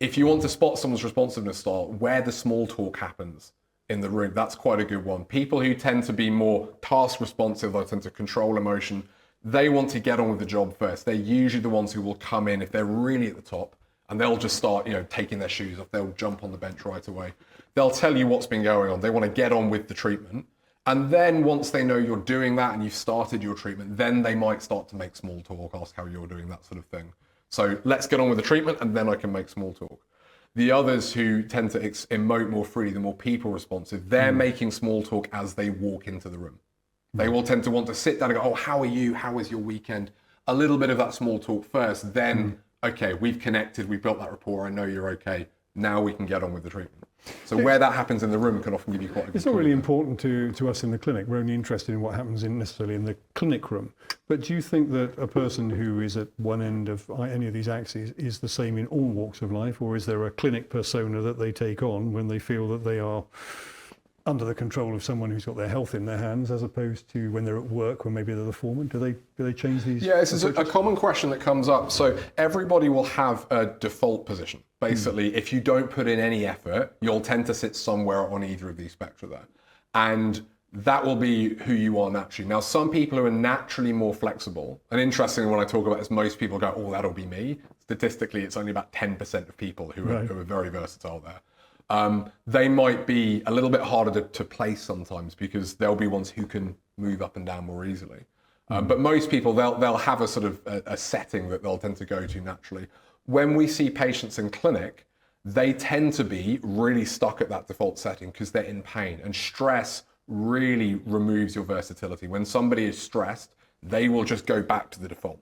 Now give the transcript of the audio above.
If you want to spot someone's responsiveness style, where the small talk happens in the room, that's quite a good one. People who tend to be more task responsive, they tend to control emotion, they want to get on with the job first. They're usually the ones who will come in if they're really at the top, and they'll just start, taking their shoes off. They'll jump on the bench right away. They'll tell you what's been going on. They want to get on with the treatment. And then once they know you're doing that and you've started your treatment, then they might start to make small talk, ask how you're doing, that sort of thing. So let's get on with the treatment and then I can make small talk. The others who tend to emote more freely, the more people responsive, they're making small talk as they walk into the room. They will tend to want to sit down and go, oh, how are you? How was your weekend? A little bit of that small talk first, then, okay, we've connected, we've built that rapport, I know you're okay. Now we can get on with the treatment. So where that happens in the room can often give you quite a good It's not really important to us in the clinic. We're only interested in what happens necessarily in the clinic room. But do you think that a person who is at one end of any of these axes is the same in all walks of life, or is there a clinic persona that they take on when they feel that they are under the control of someone who's got their health in their hands, as opposed to when they're at work, when maybe they're the foreman? Do they change these? Yeah, this is a common question that comes up. So everybody will have a default position. Basically, if you don't put in any effort, you'll tend to sit somewhere on either of these spectra there. And that will be who you are naturally. Now, some people who are naturally more flexible, and interestingly, when I talk about this, most people go, oh, that'll be me. Statistically, it's only about 10% of people who are very versatile there. They might be a little bit harder to place sometimes because they'll be ones who can move up and down more easily. But most people, they'll have a sort of a setting that they'll tend to go to naturally. When we see patients in clinic, they tend to be really stuck at that default setting because they're in pain, and stress really removes your versatility. When somebody is stressed, they will just go back to the default.